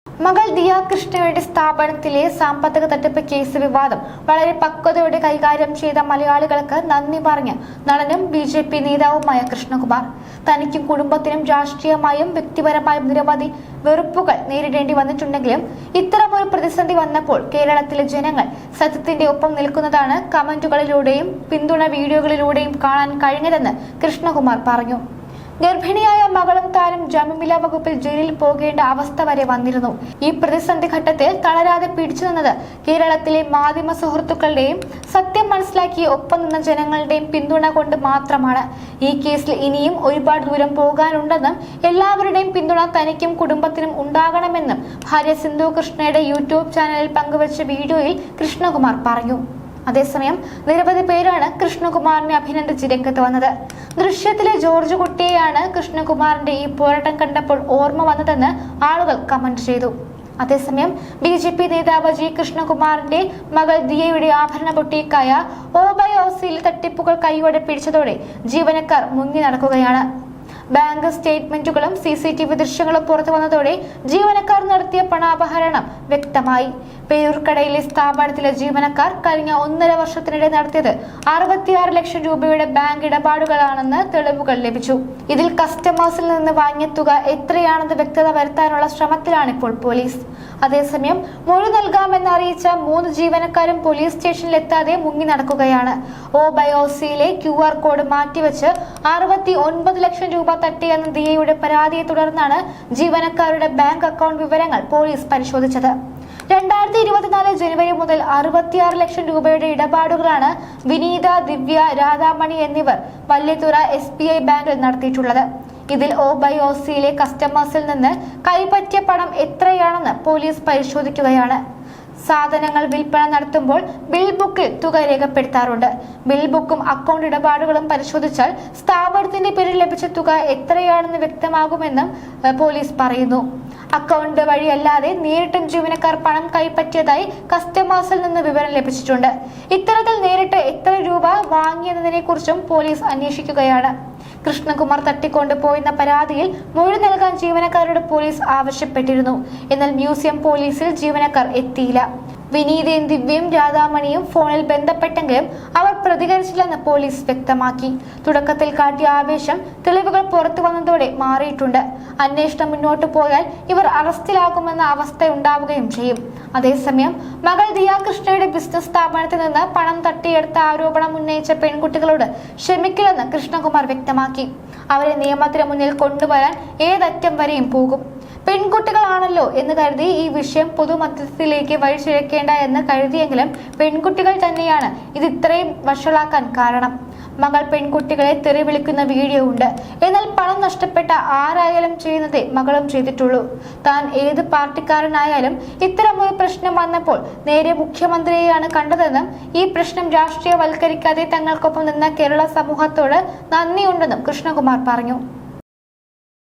മകൾ ദിയ കൃഷ്ണയുടെ സ്ഥാപനത്തിലെ സാമ്പത്തിക തട്ടിപ്പ് കേസ് വിവാദം വളരെ പക്വതയോടെ കൈകാര്യം ചെയ്ത മലയാളികൾക്ക് നന്ദി പറഞ്ഞ് നടനും ബിജെപി നേതാവുമായ കൃഷ്ണകുമാർ തനിക്കും കുടുംബത്തിനും രാഷ്ട്രീയമായും വ്യക്തിപരമായും നിരവധി വെറുപ്പുകൾ നേരിടേണ്ടി വന്നിട്ടുണ്ടെങ്കിലും ഇത്തരമൊരു പ്രതിസന്ധി വന്നപ്പോൾ കേരളത്തിലെ ജനങ്ങൾ സത്യത്തിന്റെ ഒപ്പം നിൽക്കുന്നതാണ് കമന്റുകളിലൂടെയും പിന്തുണ വീഡിയോകളിലൂടെയും കാണാൻ കഴിഞ്ഞതെന്ന് കൃഷ്ണകുമാർ പറഞ്ഞു. ഗർഭിണിയായ മകളും താനും ജാമ്യമില്ലാ വകുപ്പിൽ ജയിലിൽ പോകേണ്ട അവസ്ഥ വരെ വന്നിരുന്നു. ഈ പ്രതിസന്ധി ഘട്ടത്തിൽ തളരാതെ പിടിച്ചു നിന്നത് കേരളത്തിലെ മാധ്യമ സുഹൃത്തുക്കളുടെയും സത്യം മനസ്സിലാക്കി ഒപ്പം നിന്ന ജനങ്ങളുടെയും പിന്തുണ കൊണ്ട് മാത്രമാണ്. ഈ കേസിൽ ഇനിയും ഒരുപാട് ദൂരം പോകാനുണ്ടെന്നും എല്ലാവരുടെയും പിന്തുണ തനിക്കും കുടുംബത്തിനും ഉണ്ടാകണമെന്നും ഭാര്യ സിന്ധു കൃഷ്ണയുടെ യൂട്യൂബ് ചാനലിൽ പങ്കുവച്ച വീഡിയോയിൽ കൃഷ്ണകുമാർ പറഞ്ഞു. അതേസമയം നിരവധി പേരാണ് കൃഷ്ണകുമാറിനെ അഭിനന്ദിച്ച് രംഗത്ത് വന്നത്. ദൃശ്യത്തിലെ ജോർജ് കുട്ടിയെയാണ് കൃഷ്ണകുമാറിന്റെ ഈ പോരാട്ടം കണ്ടപ്പോൾ ഓർമ്മ വന്നതെന്ന് ആളുകൾ കമന്റ് ചെയ്തു. അതേസമയം ബിജെപി നേതാവ് ജി കൃഷ്ണകുമാറിന്റെ മകൾ ദിയയുടെ ആഭരണ ബൊട്ടീക്കായ ഓബയോസിയിലെ തട്ടിപ്പുകൾ കൈയോടെ പിടിച്ചതോടെ ജീവനക്കാർ മുങ്ങി നടക്കുകയാണ്. ബാങ്ക് സ്റ്റേറ്റ്മെന്റുകളും CCTV ദൃശ്യങ്ങളും പുറത്തു വന്നതോടെ ജീവനക്കാർ നടത്തിയ പണാപഹരണം വ്യക്തമായി. പേരൂർക്കടയിലെ സ്ഥാപനത്തിലെ ജീവനക്കാർ കഴിഞ്ഞ 1.5 വർഷത്തിനിടെ നടത്തിയത് 66 ലക്ഷം രൂപയുടെ ബാങ്ക് ഇടപാടുകളാണെന്ന് തെളിവുകൾ ലഭിച്ചു. ഇതിൽ കസ്റ്റമേഴ്സിൽ നിന്ന് വാങ്ങിയ തുക എത്രയാണെന്ന് വ്യക്തത വരുത്താനുള്ള ശ്രമത്തിലാണ് ഇപ്പോൾ പോലീസ്. അതേസമയം മൊഴി നൽകാമെന്ന് അറിയിച്ച 3 ജീവനക്കാരും പോലീസ് സ്റ്റേഷനിൽ എത്താതെ മുങ്ങി നടക്കുകയാണ്. ഓബയോസിയിലെ QR കോഡ് മാറ്റിവെച്ച് 69 ലക്ഷം രൂപ തട്ടിയെന്ന ദിയയുടെ പരാതിയെ തുടർന്നാണ് ജീവനക്കാരുടെ ബാങ്ക് അക്കൗണ്ട് വിവരങ്ങൾ പോലീസ് പരിശോധിച്ചത്. 2024 ജനുവരി മുതൽ 66 ലക്ഷം രൂപയുടെ ഇടപാടുകളാണ് വിനീത, ദിവ്യ, രാധാമണി എന്നിവർ വല്യതുറ SBI ബാങ്കിൽ നടത്തിയിട്ടുള്ളത്. ഇതിൽ ഓബയോസിയിലെ കസ്റ്റമേഴ്സിൽ നിന്ന് കൈപ്പറ്റിയ പണം എത്രയാണെന്ന് പോലീസ് പരിശോധിക്കുകയാണ്. സാധനങ്ങൾ വിൽപ്പന നടത്തുമ്പോൾ ബിൽ ബുക്കിൽ തുക രേഖപ്പെടുത്താറുണ്ട്. ബിൽ ബുക്കും അക്കൗണ്ട് ഇടപാടുകളും പരിശോധിച്ചാൽ സ്ഥാപനത്തിന്റെ പേരിൽ ലഭിച്ച തുക എത്രയാണെന്ന് വ്യക്തമാകുമെന്നും പോലീസ് പറയുന്നു. അക്കൗണ്ട് വഴിയല്ലാതെ നേരിട്ടും ജീവനക്കാർ പണം കൈപ്പറ്റിയതായി കസ്റ്റമേഴ്സിൽ നിന്ന് വിവരം ലഭിച്ചിട്ടുണ്ട്. ഇത്തരത്തിൽ നേരിട്ട് എത്ര രൂപ വാങ്ങിയതിനെ കുറിച്ചും പോലീസ് അന്വേഷിക്കുകയാണ്. കൃഷ്ണകുമാർ തട്ടിക്കൊണ്ടുപോയെന്ന പരാതിയിൽ മൊഴി നൽകാൻ ജീവനക്കാരോട് പോലീസ് ആവശ്യപ്പെട്ടിരുന്നു. എന്നാൽ മ്യൂസിയം പോലീസിൽ ജീവനക്കാർ എത്തിയില്ല. വിനീതയും ദിവ്യയും രാധാമണിയും ഫോണിൽ ബന്ധപ്പെട്ടെങ്കിലും അവർ പ്രതികരിച്ചില്ലെന്ന് പോലീസ് വ്യക്തമാക്കി. തുടക്കത്തിൽ കാട്ടിയ ആവേശം തെളിവുകൾ പുറത്തു വന്നതോടെ മാറിയിട്ടുണ്ട്. അന്വേഷണം മുന്നോട്ട് പോയാൽ ഇവർ അറസ്റ്റിലാകുമെന്ന അവസ്ഥ ഉണ്ടാവുകയും ചെയ്യും. അതേസമയം മകൾ ദിയ കൃഷ്ണയുടെ ബിസിനസ് സ്ഥാപനത്തിൽ നിന്ന് പണം തട്ടിയെടുത്ത ആരോപണം ഉന്നയിച്ച പെൺകുട്ടികളോട് ക്ഷമിക്കില്ലെന്ന് കൃഷ്ണകുമാർ വ്യക്തമാക്കി. അവരെ നിയമത്തിന് മുന്നിൽ കൊണ്ടുവരാൻ ഏതറ്റം വരെയും പോകും. പെൺകുട്ടികളാണല്ലോ എന്ന് കരുതി ഈ വിഷയം പൊതുമധ്യത്തിലേക്ക് വഴിച്ചിഴക്കേണ്ട എന്ന് കരുതിയെങ്കിലും പെൺകുട്ടികൾ തന്നെയാണ് ഇത് ഇത്രയും വഷളാക്കാൻ കാരണം. മകൾ പെൺകുട്ടികളെ തെറി വിളിക്കുന്ന വീഡിയോ ഉണ്ട്. എന്നാൽ പണം നഷ്ടപ്പെട്ട ആരായാലും ചെയ്യുന്നതേ മകളും ചെയ്തിട്ടുള്ളൂ. താൻ ഏത് പാർട്ടിക്കാരനായാലും ഇത്തരമൊരു പ്രശ്നം വന്നപ്പോൾ നേരെ മുഖ്യമന്ത്രിയെയാണ് കണ്ടതെന്നും ഈ പ്രശ്നം രാഷ്ട്രീയവൽക്കരിക്കാതെ തങ്ങൾക്കൊപ്പം നിന്ന കേരള സമൂഹത്തോട് നന്ദിയുണ്ടെന്നും കൃഷ്ണകുമാർ പറഞ്ഞു.